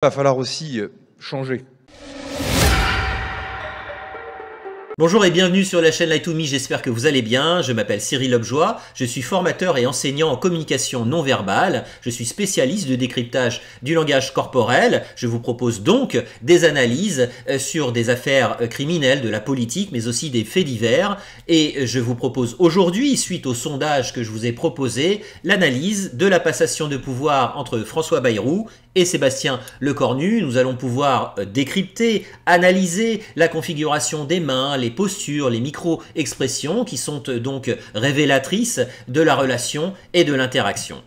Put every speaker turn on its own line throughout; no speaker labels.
Va falloir aussi changer.
Bonjour et bienvenue sur la chaîne Light2Me, j'espère que vous allez bien. Je m'appelle Cyril Lobjoie, je suis formateur et enseignant en communication non verbale. Je suis spécialiste de décryptage du langage corporel. Je vous propose donc des analyses sur des affaires criminelles, de la politique, mais aussi des faits divers. Et je vous propose aujourd'hui, suite au sondage que je vous ai proposé, l'analyse de la passation de pouvoir entre François Bayrou et Sébastien Lecornu. Nous allons pouvoir décrypter, analyser la configuration des mains, les postures, les micro-expressions qui sont donc révélatrices de la relation et de l'interaction.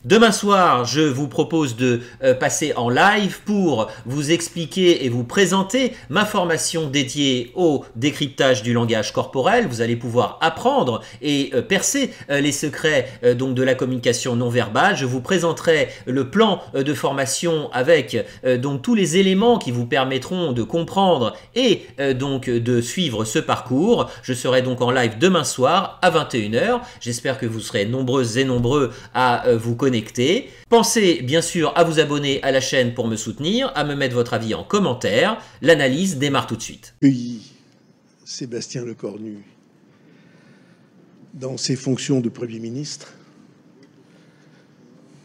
Demain soir, je vous propose de passer en live pour vous expliquer et vous présenter ma formation dédiée au décryptage du langage corporel. Vous allez pouvoir apprendre et percer les secrets donc de la communication non verbale. Je vous présenterai le plan de formation avec donc tous les éléments qui vous permettront de comprendre et donc de suivre ce parcours. Je serai donc en live demain soir à 21 h. J'espère que vous serez nombreuses et nombreux à vous connecter. Pensez bien sûr à vous abonner à la chaîne pour me soutenir, à me mettre votre avis en commentaire. L'analyse démarre tout de suite.
Sébastien Lecornu dans ses fonctions de Premier ministre.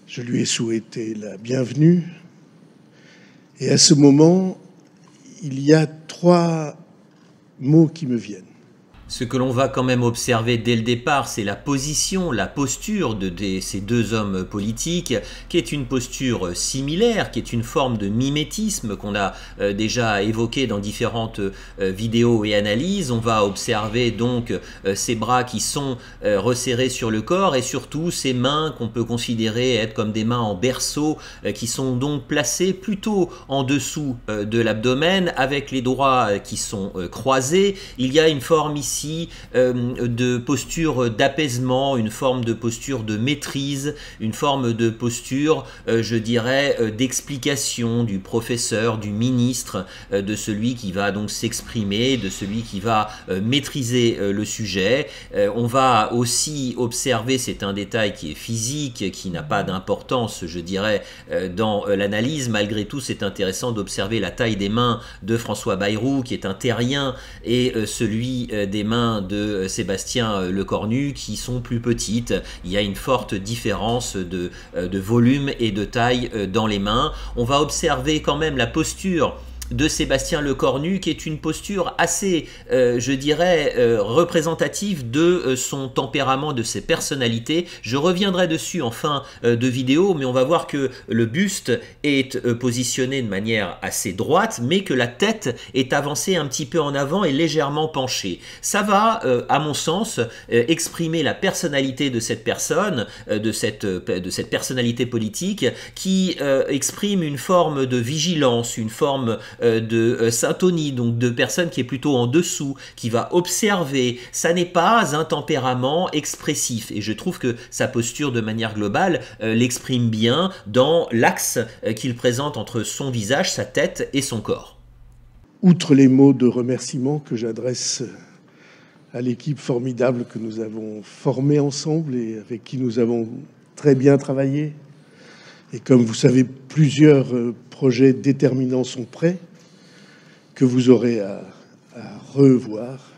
Je lui ai souhaité la bienvenue. Et à ce moment, il y a trois mots qui me viennent.
Ce que l'on va quand même observer dès le départ, c'est la position, la posture de ces deux hommes politiques, qui est une posture similaire, qui est une forme de mimétisme qu'on a déjà évoqué dans différentes vidéos et analyses. On va observer donc ces bras qui sont resserrés sur le corps et surtout ces mains qu'on peut considérer être comme des mains en berceau, qui sont donc placées plutôt en dessous de l'abdomen avec les doigts qui sont croisés. Il y a une forme ici de posture d'apaisement, une forme de posture de maîtrise, une forme de posture, je dirais, d'explication du professeur, du ministre, de celui qui va donc s'exprimer, de celui qui va maîtriser le sujet. On va aussi observer, c'est un détail qui est physique, qui n'a pas d'importance, je dirais, dans l'analyse. Malgré tout, c'est intéressant d'observer la taille des mains de François Bayrou, qui est un terrien, et celui des mains de Sébastien Lecornu qui sont plus petites. Il y a une forte différence de volume et de taille dans les mains. On va observer quand même la posture de Sébastien Lecornu qui est une posture assez, je dirais, représentative de son tempérament, de ses personnalités. Je reviendrai dessus en fin de vidéo, mais on va voir que le buste est positionné de manière assez droite, mais que la tête est avancée un petit peu en avant et légèrement penchée. Ça va, à mon sens, exprimer la personnalité de cette personne, de cette personnalité politique, qui exprime une forme de vigilance, une forme de syntonie, donc de personne qui est plutôt en dessous, qui va observer. Ça n'est pas un tempérament expressif et je trouve que sa posture de manière globale l'exprime bien dans l'axe qu'il présente entre son visage, sa tête et son corps.
Outre les mots de remerciement que j'adresse à l'équipe formidable que nous avons formée ensemble et avec qui nous avons très bien travaillé, et comme vous savez, plusieurs projets déterminants sont prêts, que vous aurez à revoir.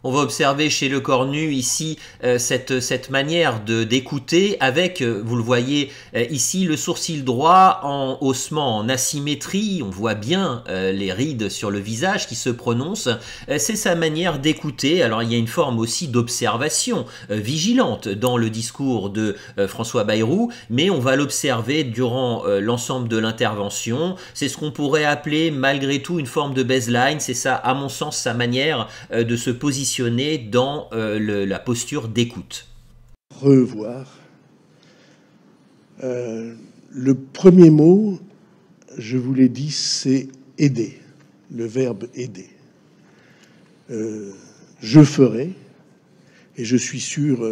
On va observer chez Lecornu ici cette manière d'écouter avec, vous le voyez ici, le sourcil droit en haussement, en asymétrie. On voit bien les rides sur le visage qui se prononcent. C'est sa manière d'écouter. Alors il y a une forme aussi d'observation vigilante dans le discours de François Bayrou, mais on va l'observer durant l'ensemble de l'intervention. C'est ce qu'on pourrait appeler malgré tout une forme de baseline. C'est ça, à mon sens, sa manière de se positionner dans la posture d'écoute.
Revoir. Le premier mot, je vous l'ai dit, c'est aider, le verbe aider. Je ferai, et je suis sûr,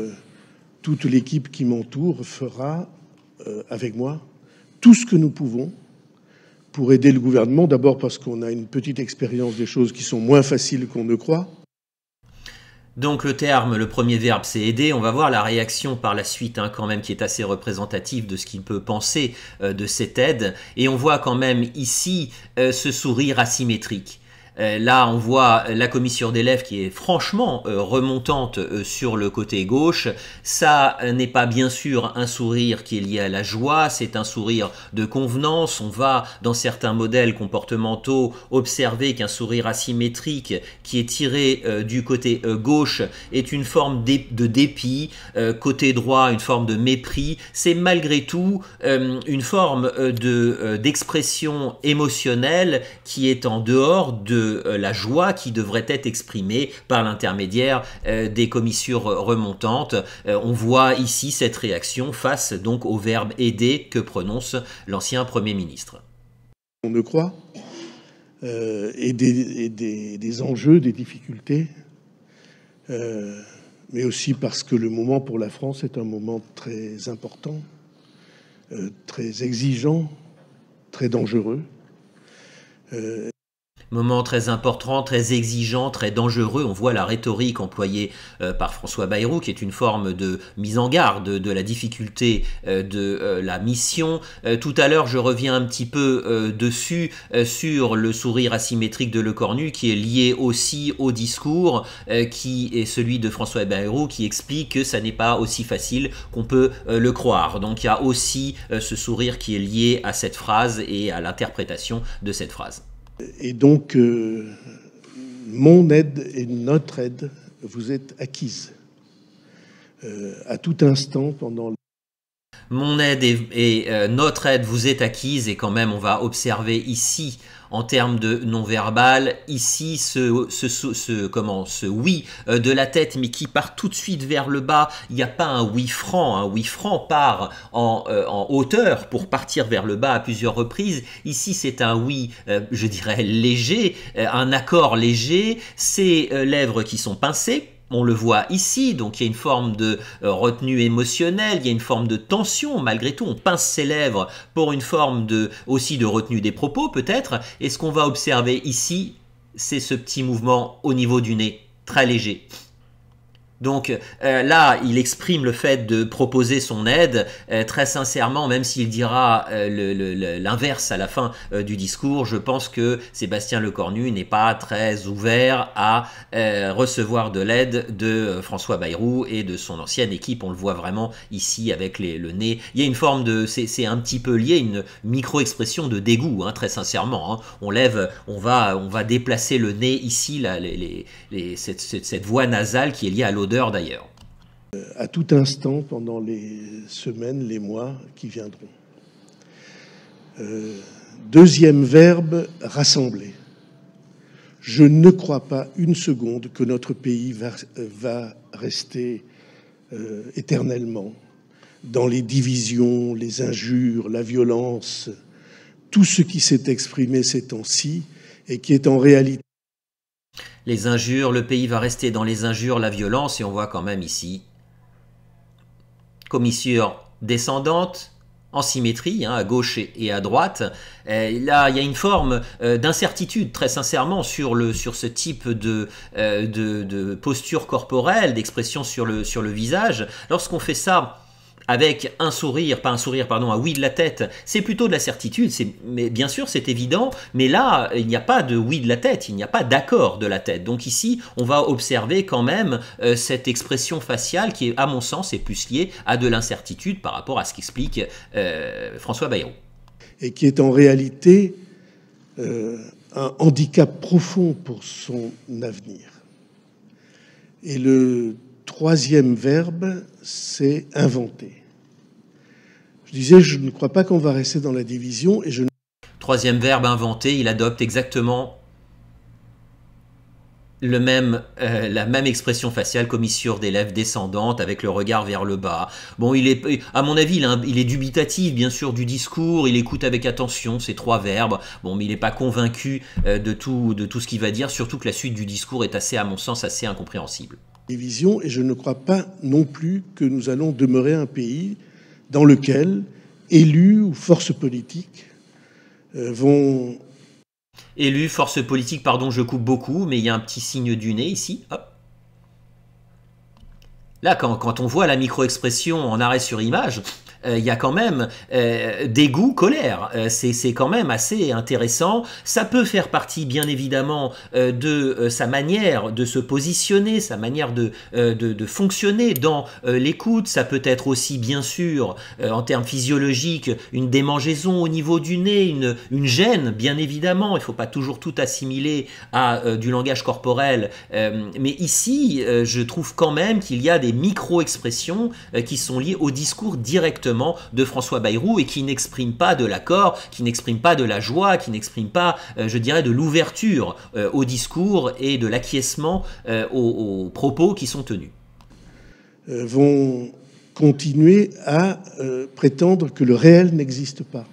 toute l'équipe qui m'entoure fera avec moi tout ce que nous pouvons pour aider le gouvernement, d'abord parce qu'on a une petite expérience des choses qui sont moins faciles qu'on ne croit.
Donc le premier verbe c'est aider, on va voir la réaction par la suite quand même qui est assez représentative de ce qu'il peut penser de cette aide, et on voit quand même ici ce sourire asymétrique. Là, on voit la commissure d'élèves qui est franchement remontante sur le côté gauche. Ça n'est pas bien sûr un sourire qui est lié à la joie, c'est un sourire de convenance. On va, dans certains modèles comportementaux, observer qu'un sourire asymétrique qui est tiré du côté gauche est une forme de dépit, côté droit une forme de mépris. C'est malgré tout une forme d'expression émotionnelle qui est en dehors de la joie qui devrait être exprimée par l'intermédiaire des commissures remontantes. On voit ici cette réaction face donc au verbe aider que prononce l'ancien Premier ministre.
On ne croit, et des enjeux, des difficultés, mais aussi parce que le moment pour la France est un moment très important, très exigeant, très dangereux.
Moment très important, très exigeant, très dangereux. On voit la rhétorique employée par François Bayrou, qui est une forme de mise en garde de la difficulté de la mission. Tout à l'heure, je reviens un petit peu dessus, sur le sourire asymétrique de Lecornu, qui est lié aussi au discours, qui est celui de François Bayrou, qui explique que ça n'est pas aussi facile qu'on peut le croire. Donc il y a aussi ce sourire qui est lié à cette phrase et à l'interprétation de cette phrase.
Et donc, mon aide et notre aide vous est acquise à tout instant pendant...
Mon aide et notre aide vous est acquise, et quand même on va observer ici en termes de non-verbal, ici ce oui de la tête, mais qui part tout de suite vers le bas. Il n'y a pas un oui franc. Un oui franc part en hauteur pour partir vers le bas à plusieurs reprises. Ici c'est un oui, je dirais léger, un accord léger, ces lèvres qui sont pincées. On le voit ici, donc il y a une forme de retenue émotionnelle, il y a une forme de tension, malgré tout, on pince ses lèvres pour une forme aussi de retenue des propos peut-être, et ce qu'on va observer ici, c'est ce petit mouvement au niveau du nez, très léger. Donc là, il exprime le fait de proposer son aide très sincèrement, même s'il dira l'inverse à la fin du discours. Je pense que Sébastien Lecornu n'est pas très ouvert à recevoir de l'aide de François Bayrou et de son ancienne équipe. On le voit vraiment ici avec le nez. Il y a une forme de... C'est un petit peu lié, une micro-expression de dégoût, très sincèrement. On va déplacer le nez ici, cette voix nasale qui est liée à l'odeur d'ailleurs.
À tout instant pendant les semaines, les mois qui viendront. Deuxième verbe, rassembler. Je ne crois pas une seconde que notre pays va rester éternellement dans les divisions, les injures, la violence, tout ce qui s'est exprimé ces temps-ci et qui est en réalité...
Les injures, le pays va rester dans les injures, la violence, et on voit quand même ici commissure descendante, en symétrie, à gauche et à droite. Là, il y a une forme d'incertitude, très sincèrement, sur ce type de posture corporelle, d'expression sur le visage. Lorsqu'on fait ça avec un oui de la tête, c'est plutôt de la certitude, mais bien sûr c'est évident, mais là il n'y a pas de oui de la tête, il n'y a pas d'accord de la tête. Donc ici on va observer quand même cette expression faciale qui est à mon sens est plus liée à de l'incertitude par rapport à ce qu'explique François Bayrou.
Et qui est en réalité un handicap profond pour son avenir. Et le troisième verbe, c'est inventer. Je disais, je ne crois pas qu'on va rester dans la division.
Troisième verbe, inventer, il adopte exactement la même expression faciale, commissure des lèvres descendante avec le regard vers le bas. Bon, à mon avis, il est dubitatif, bien sûr, du discours, il écoute avec attention ces trois verbes, bon, mais il n'est pas convaincu de tout ce qu'il va dire, surtout que la suite du discours est à mon sens, assez incompréhensible.
Division, et je ne crois pas non plus que nous allons demeurer un pays dans lequel élus ou forces politiques vont...
Élus, forces politiques, pardon, je coupe beaucoup, mais il y a un petit signe du nez ici, hop. Là, quand on voit la micro-expression en arrêt sur image, il y a quand même dégoût, colère. C'est quand même assez intéressant. Ça peut faire partie, bien évidemment, de sa manière de se positionner, sa manière de fonctionner dans l'écoute. Ça peut être aussi, bien sûr, en termes physiologiques, une démangeaison au niveau du nez, une gêne, bien évidemment. Il ne faut pas toujours tout assimiler à du langage corporel. Mais ici, je trouve quand même qu'il y a des micro-expressions qui sont liées au discours directement de François Bayrou et qui n'expriment pas de l'accord, qui n'expriment pas de la joie, qui n'expriment pas, je dirais, de l'ouverture au discours et de l'acquiescement aux propos qui sont tenus.
Vont continuer à prétendre que le réel n'existe pas.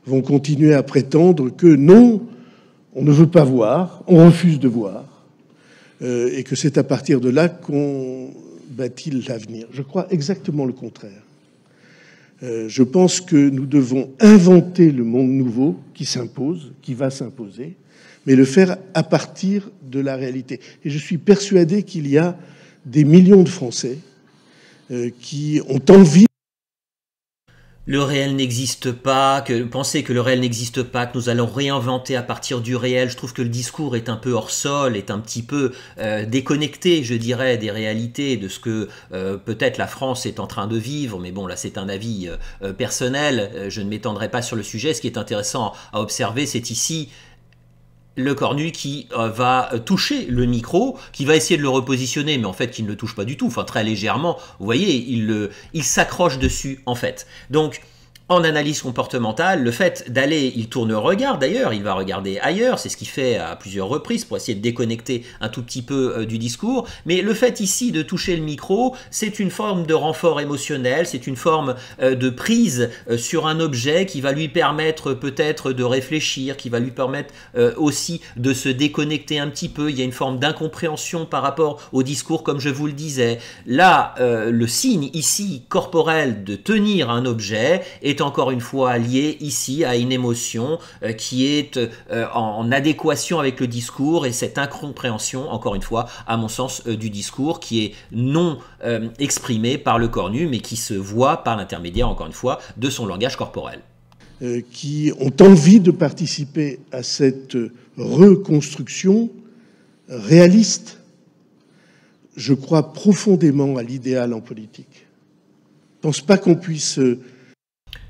Vont continuer à prétendre que non, on ne veut pas voir, on refuse de voir, et que c'est à partir de là qu'on bâtit l'avenir. Je crois exactement le contraire. Je pense que nous devons inventer le monde nouveau qui s'impose, qui va s'imposer, mais le faire à partir de la réalité. Et je suis persuadé qu'il y a des millions de Français qui ont envie.
Le réel n'existe pas, penser que le réel n'existe pas, que nous allons réinventer à partir du réel. Je trouve que le discours est un peu hors sol, est un petit peu déconnecté, je dirais, des réalités, de ce que peut-être la France est en train de vivre. Mais bon, là, c'est un avis personnel. Je ne m'étendrai pas sur le sujet. Ce qui est intéressant à observer, c'est ici le Cornu qui va toucher le micro, qui va essayer de le repositionner, mais en fait qui ne le touche pas du tout, enfin très légèrement. Vous voyez, il s'accroche dessus en fait. Donc, en analyse comportementale, le fait d'aller, il tourne le regard d'ailleurs, il va regarder ailleurs, c'est ce qu'il fait à plusieurs reprises pour essayer de déconnecter un tout petit peu du discours, mais le fait ici de toucher le micro, c'est une forme de renfort émotionnel, c'est une forme de prise sur un objet qui va lui permettre peut-être de réfléchir, qui va lui permettre aussi de se déconnecter un petit peu. Il y a une forme d'incompréhension par rapport au discours, comme je vous le disais. Là, le signe ici corporel de tenir un objet est encore une fois lié ici à une émotion qui est en adéquation avec le discours, et cette incompréhension, encore une fois, à mon sens, du discours qui est non exprimé par le Cornu, mais qui se voit par l'intermédiaire, encore une fois, de son langage corporel.
Qui ont envie de participer à cette reconstruction réaliste. Je crois profondément à l'idéal en politique. Je ne pense pas qu'on puisse...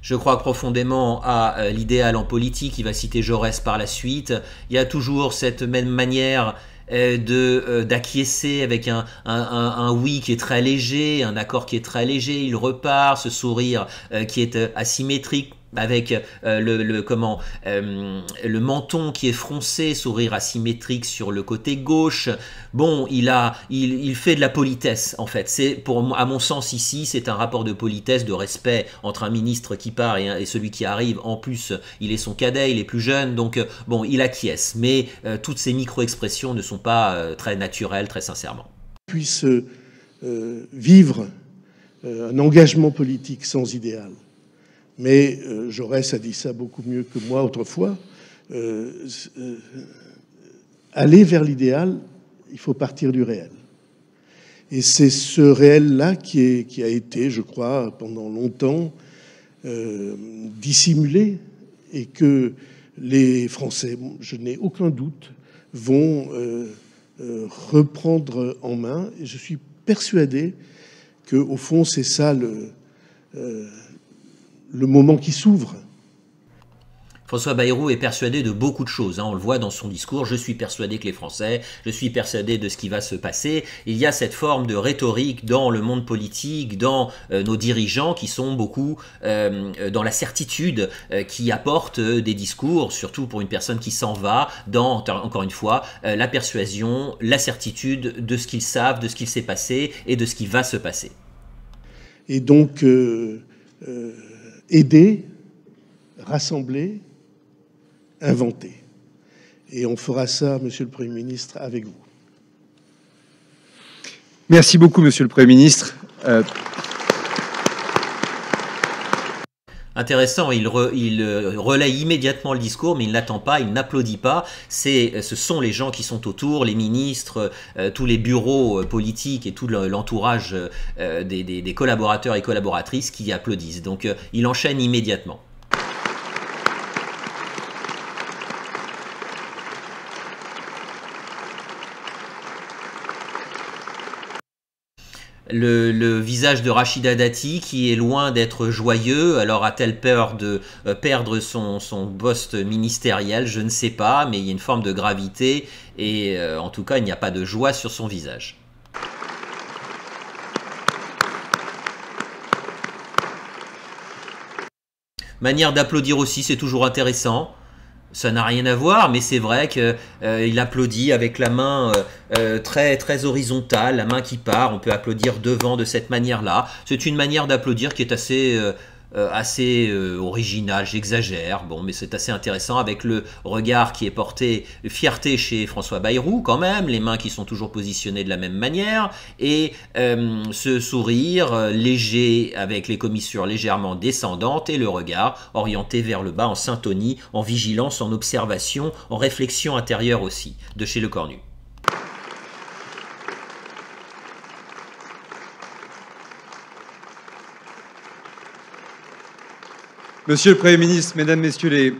Je crois profondément à l'idéal en politique. Il va citer Jaurès par la suite. Il y a toujours cette même manière d'acquiescer avec un oui qui est très léger, un accord qui est très léger. Il repart, ce sourire qui est asymétrique, avec le menton qui est froncé, sourire asymétrique sur le côté gauche. Bon, il fait de la politesse en fait. C'est à mon sens ici, c'est un rapport de politesse, de respect entre un ministre qui part et celui qui arrive. En plus, il est son cadet, il est plus jeune, donc bon, il acquiesce. Mais toutes ces micro-expressions ne sont pas très naturelles, très sincèrement.
Puisse vivre un engagement politique sans idéal. Mais Jaurès a dit ça beaucoup mieux que moi autrefois. Aller vers l'idéal, il faut partir du réel. Et c'est ce réel-là qui a été, je crois, pendant longtemps dissimulé, et que les Français, je n'ai aucun doute, vont reprendre en main. Et je suis persuadé qu'au fond, c'est ça le moment qui s'ouvre.
François Bayrou est persuadé de beaucoup de choses, on le voit dans son discours. Je suis persuadé que les Français, je suis persuadé de ce qui va se passer. Il y a cette forme de rhétorique dans le monde politique, dans nos dirigeants qui sont beaucoup dans la certitude, qui apportent des discours, surtout pour une personne qui s'en va, dans, encore une fois, la persuasion, la certitude de ce qu'ils savent, de ce qu'il s'est passé et de ce qui va se passer.
Et donc, aider, rassembler, inventer. Et on fera ça, Monsieur le Premier ministre, avec vous.
Merci beaucoup, Monsieur le Premier ministre.
Intéressant, il relaye immédiatement le discours, mais il n'attend pas, il n'applaudit pas. Ce sont les gens qui sont autour, les ministres, tous les bureaux politiques et tout l'entourage des collaborateurs et collaboratrices qui applaudissent. Donc il enchaîne immédiatement. Le visage de Rachida Dati qui est loin d'être joyeux. Alors a-t-elle peur de perdre son poste ministériel? Je ne sais pas, mais il y a une forme de gravité et en tout cas il n'y a pas de joie sur son visage. Manière d'applaudir aussi, c'est toujours intéressant. Ça n'a rien à voir, mais c'est vrai qu'il applaudit avec la main très, très horizontale, la main qui part. On peut applaudir devant de cette manière-là. C'est une manière d'applaudir qui est assez originale, j'exagère, bon, mais c'est assez intéressant avec le regard qui est porté, fierté chez François Bayrou quand même, les mains qui sont toujours positionnées de la même manière, et ce sourire léger avec les commissures légèrement descendantes et le regard orienté vers le bas en syntonie, en vigilance, en observation, en réflexion intérieure aussi, de chez Lecornu.
Monsieur le Premier ministre, Mesdames, Messieurs les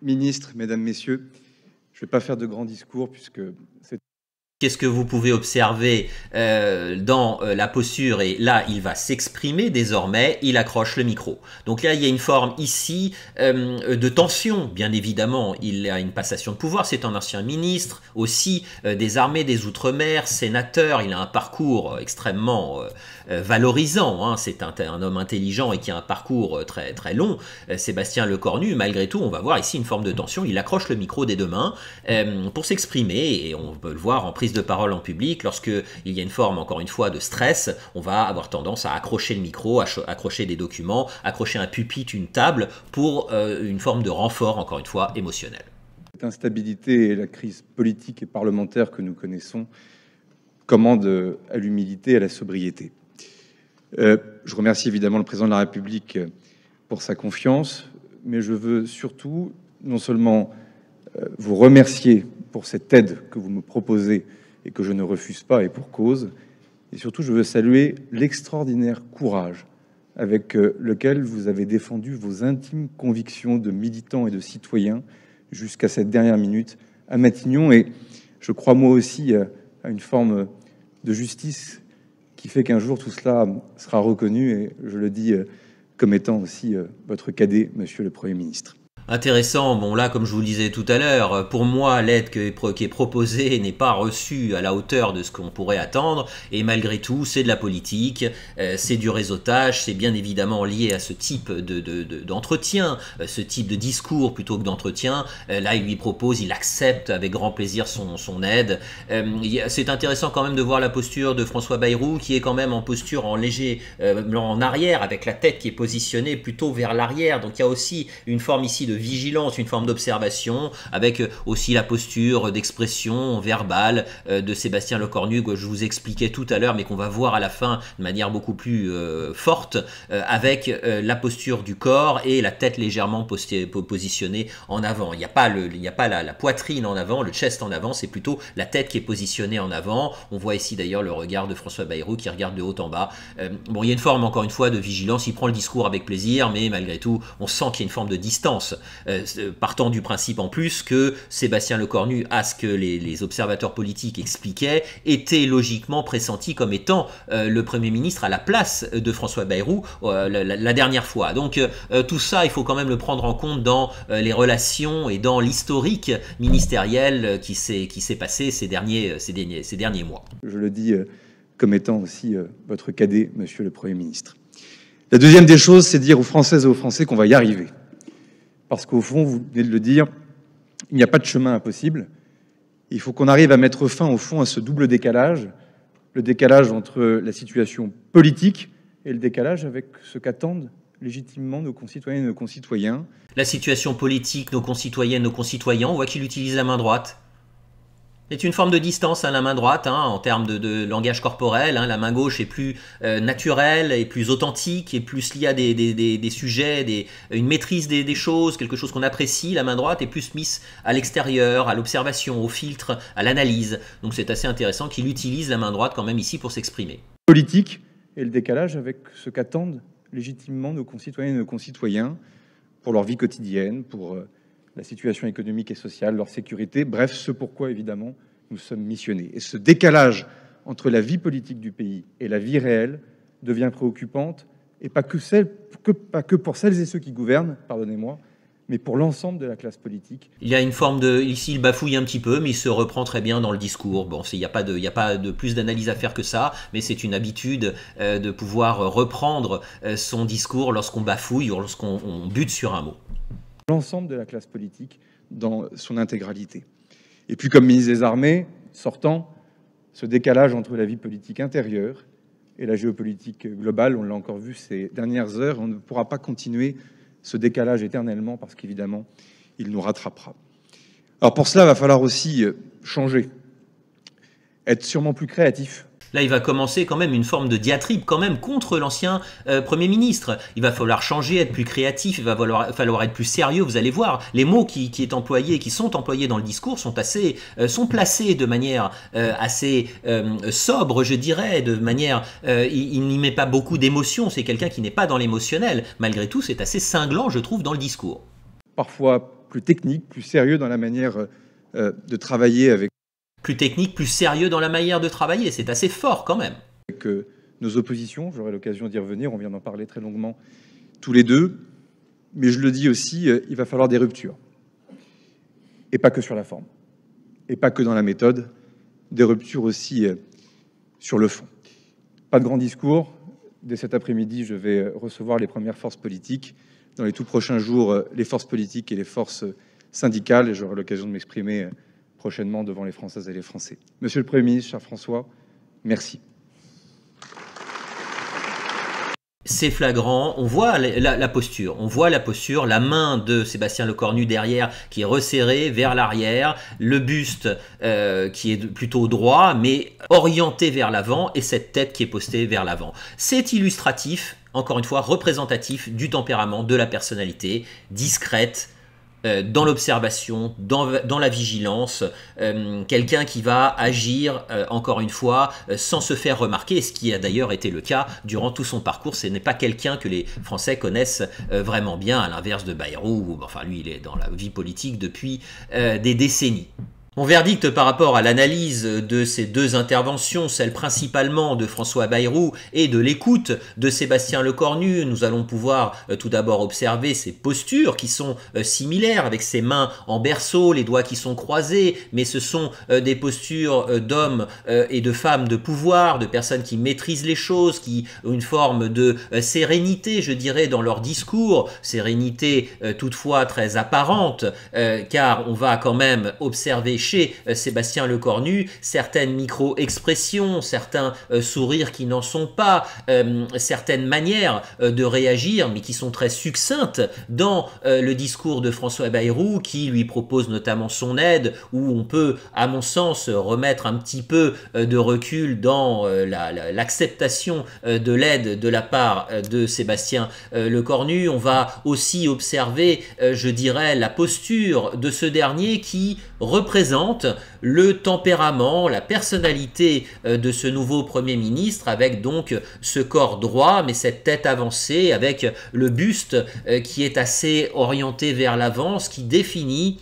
ministres, Mesdames, Messieurs, je ne vais pas faire de grands discours puisque c'est...
Qu'est-ce que vous pouvez observer dans la posture? Et là, il va s'exprimer désormais, il accroche le micro. Donc là, il y a une forme ici de tension, bien évidemment. Il a une passation de pouvoir, c'est un ancien ministre, aussi des armées, des Outre-mer, sénateur. Il a un parcours extrêmement valorisant. Hein. C'est un homme intelligent et qui a un parcours très, très long. Sébastien Lecornu, malgré tout, on va voir ici une forme de tension. Il accroche le micro des deux mains pour s'exprimer et on peut le voir en prise de parole en public, lorsqu'il y a une forme, encore une fois, de stress, on va avoir tendance à accrocher le micro, accrocher des documents, accrocher un pupitre, une table, pour une forme de renfort, encore une fois, émotionnel.
Cette instabilité et la crise politique et parlementaire que nous connaissons commandent à l'humilité et à la sobriété. Je remercie évidemment le président de la République pour sa confiance, mais je veux surtout non seulement vous remercier pour cette aide que vous me proposez et que je ne refuse pas, et pour cause. Et surtout, je veux saluer l'extraordinaire courage avec lequel vous avez défendu vos intimes convictions de militants et de citoyens jusqu'à cette dernière minute à Matignon. Et je crois moi aussi à une forme de justice qui fait qu'un jour tout cela sera reconnu. Et je le dis comme étant aussi votre cadet, Monsieur le Premier ministre.
Intéressant, bon là comme je vous le disais tout à l'heure, pour moi l'aide qui est proposée n'est pas reçue à la hauteur de ce qu'on pourrait attendre et malgré tout c'est de la politique, c'est du réseautage, c'est bien évidemment lié à ce type d'entretien, ce type de discours plutôt que d'entretien. Là il lui propose, il accepte avec grand plaisir son aide. C'est intéressant quand même de voir la posture de François Bayrou qui est quand même en posture en léger en arrière avec la tête qui est positionnée plutôt vers l'arrière, donc il y a aussi une forme ici de vigilance, une forme d'observation, avec aussi la posture d'expression verbale de Sébastien Lecornu que je vous expliquais tout à l'heure, mais qu'on va voir à la fin de manière beaucoup plus forte, avec la posture du corps et la tête légèrement positionnée en avant. Il n'y a pas, la poitrine en avant, le chest en avant, c'est plutôt la tête qui est positionnée en avant. On voit ici d'ailleurs le regard de François Bayrou qui regarde de haut en bas. Bon, il y a une forme, encore une fois, de vigilance. Il prend le discours avec plaisir, mais malgré tout, on sent qu'il y a une forme de distance. Partant du principe en plus que Sébastien Lecornu, à ce que les observateurs politiques expliquaient, était logiquement pressenti comme étant le Premier ministre à la place de François Bayrou la dernière fois. Donc tout ça, il faut quand même le prendre en compte dans les relations et dans l'historique ministériel qui s'est passé ces derniers mois.
Je le dis comme étant aussi votre cadet, Monsieur le Premier ministre. La deuxième des choses, c'est dire aux Françaises et aux Français qu'on va y arriver. Parce qu'au fond, vous venez de le dire, il n'y a pas de chemin impossible. Il faut qu'on arrive à mettre fin, au fond, à ce double décalage. Le décalage entre la situation politique et le décalage avec ce qu'attendent légitimement nos concitoyennes et nos concitoyens.
La situation politique, nos concitoyennes, nos concitoyens, on voit qu'il utilise la main droite. C'est une forme de distance à la main droite, en termes de langage corporel. La main gauche est plus naturelle, est plus authentique, est plus liée à des sujets, une maîtrise des choses, quelque chose qu'on apprécie. La main droite est plus mise à l'extérieur, à l'observation, au filtre, à l'analyse. Donc c'est assez intéressant qu'il utilise la main droite quand même ici pour s'exprimer.
Politique et le décalage avec ce qu'attendent légitimement nos concitoyennes et nos concitoyens pour leur vie quotidienne, pour la situation économique et sociale, leur sécurité, bref, ce pourquoi, évidemment, nous sommes missionnés. Et ce décalage entre la vie politique du pays et la vie réelle devient préoccupante, et pas que pour celles et ceux qui gouvernent, pardonnez-moi, mais pour l'ensemble de la classe politique.
Il y a une forme de... Ici, il bafouille un petit peu, mais il se reprend très bien dans le discours. Bon, il n'y a pas de plus d'analyse à faire que ça, mais c'est une habitude de pouvoir reprendre son discours lorsqu'on bafouille ou lorsqu'on bute sur un mot.
L'ensemble de la classe politique dans son intégralité. Et puis, comme ministre des Armées, sortant, ce décalage entre la vie politique intérieure et la géopolitique globale, on l'a encore vu ces dernières heures, on ne pourra pas continuer ce décalage éternellement parce qu'évidemment, il nous rattrapera. Alors pour cela, il va falloir aussi changer, être sûrement plus créatif.
Là, il va commencer quand même une forme de diatribe quand même contre l'ancien Premier ministre. Il va falloir changer, être plus créatif, il va falloir être plus sérieux. Vous allez voir, les mots qui sont employés dans le discours sont placés de manière assez sobre, je dirais, de manière... il n'y met pas beaucoup d'émotion, c'est quelqu'un qui n'est pas dans l'émotionnel. Malgré tout, c'est assez cinglant, je trouve, dans le discours.
Parfois plus technique, plus sérieux dans la manière de travailler avec...
Plus technique, plus sérieux dans la manière de travailler. C'est assez fort quand même.
Avec nos oppositions, j'aurai l'occasion d'y revenir, on vient d'en parler très longuement tous les deux. Mais je le dis aussi, il va falloir des ruptures. Et pas que sur la forme. Et pas que dans la méthode. Des ruptures aussi sur le fond. Pas de grand discours. Dès cet après-midi, je vais recevoir les premières forces politiques. Dans les tout prochains jours, les forces politiques et les forces syndicales. Et j'aurai l'occasion de m'exprimer prochainement devant les Françaises et les Français. Monsieur le Premier ministre, cher François, merci.
C'est flagrant, on voit la posture, la main de Sébastien Lecornu derrière qui est resserrée vers l'arrière, le buste qui est plutôt droit mais orienté vers l'avant et cette tête qui est postée vers l'avant. C'est illustratif, encore une fois, représentatif du tempérament, de la personnalité, discrète, dans l'observation, dans la vigilance, quelqu'un qui va agir, encore une fois, sans se faire remarquer, ce qui a d'ailleurs été le cas durant tout son parcours. Ce n'est pas quelqu'un que les Français connaissent vraiment bien, à l'inverse de Bayrou, enfin lui il est dans la vie politique depuis des décennies. Mon verdict par rapport à l'analyse de ces deux interventions, celle principalement de François Bayrou et de l'écoute de Sébastien Lecornu, nous allons pouvoir tout d'abord observer ses postures qui sont similaires avec ses mains en berceau, les doigts qui sont croisés, mais ce sont des postures d'hommes et de femmes de pouvoir, de personnes qui maîtrisent les choses, qui ont une forme de sérénité, je dirais, dans leur discours, sérénité toutefois très apparente, car on va quand même observer chez Sébastien Lecornu certaines micro-expressions, certains sourires qui n'en sont pas, certaines manières de réagir mais qui sont très succinctes dans le discours de François Bayrou qui lui propose notamment son aide, où on peut à mon sens remettre un petit peu de recul dans l'acceptation de l'aide de la part de Sébastien Lecornu. On va aussi observer, je dirais, la posture de ce dernier qui représente le tempérament, la personnalité de ce nouveau Premier ministre, avec donc ce corps droit, mais cette tête avancée, avec le buste qui est assez orienté vers l'avant, ce qui définit,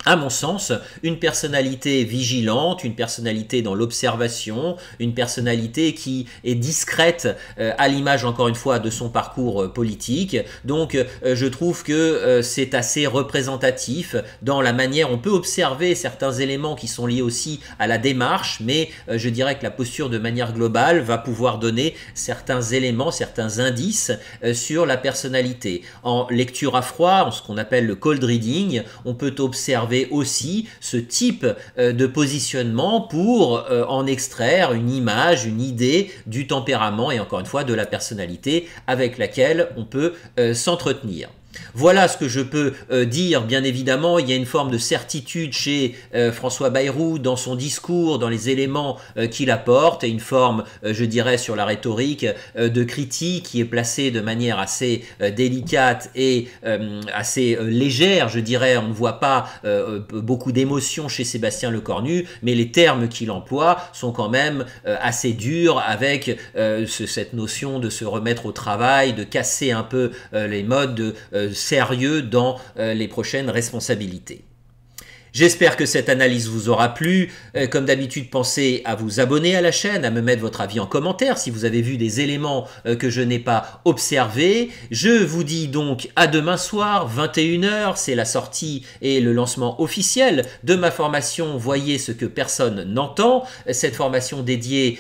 à mon sens, une personnalité vigilante, une personnalité dans l'observation, une personnalité qui est discrète à l'image, encore une fois, de son parcours politique. Donc, je trouve que c'est assez représentatif dans la manière, on peut observer certains éléments qui sont liés aussi à la démarche, mais je dirais que la posture de manière globale va pouvoir donner certains éléments, certains indices sur la personnalité. En lecture à froid, en ce qu'on appelle le cold reading, on peut observer aussi ce type de positionnement pour en extraire une image, une idée du tempérament et encore une fois de la personnalité avec laquelle on peut s'entretenir. Voilà ce que je peux dire. Bien évidemment, il y a une forme de certitude chez François Bayrou dans son discours, dans les éléments qu'il apporte, et une forme, je dirais, sur la rhétorique de critique qui est placée de manière assez délicate et assez légère, je dirais. On ne voit pas beaucoup d'émotion chez Sébastien Lecornu, mais les termes qu'il emploie sont quand même assez durs, avec cette notion de se remettre au travail, de casser un peu les modes de sérieux dans les prochaines responsabilités. J'espère que cette analyse vous aura plu. Comme d'habitude, pensez à vous abonner à la chaîne, à me mettre votre avis en commentaire si vous avez vu des éléments que je n'ai pas observés. Je vous dis donc à demain soir, 21 h, c'est la sortie et le lancement officiel de ma formation « Voyez ce que personne n'entend ». Cette formation dédiée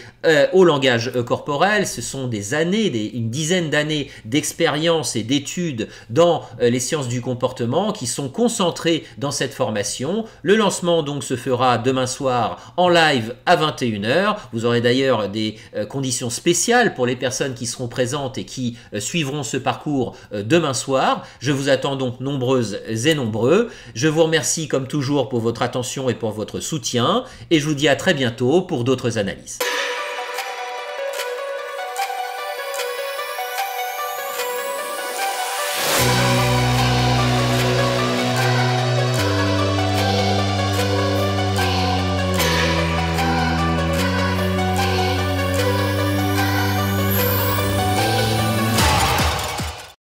au langage corporel, ce sont des années, une dizaine d'années d'expérience et d'études dans les sciences du comportement qui sont concentrées dans cette formation. Le lancement donc se fera demain soir en live à 21 h. Vous aurez d'ailleurs des conditions spéciales pour les personnes qui seront présentes et qui suivront ce parcours demain soir. Je vous attends donc nombreuses et nombreux. Je vous remercie comme toujours pour votre attention et pour votre soutien, et je vous dis à très bientôt pour d'autres analyses.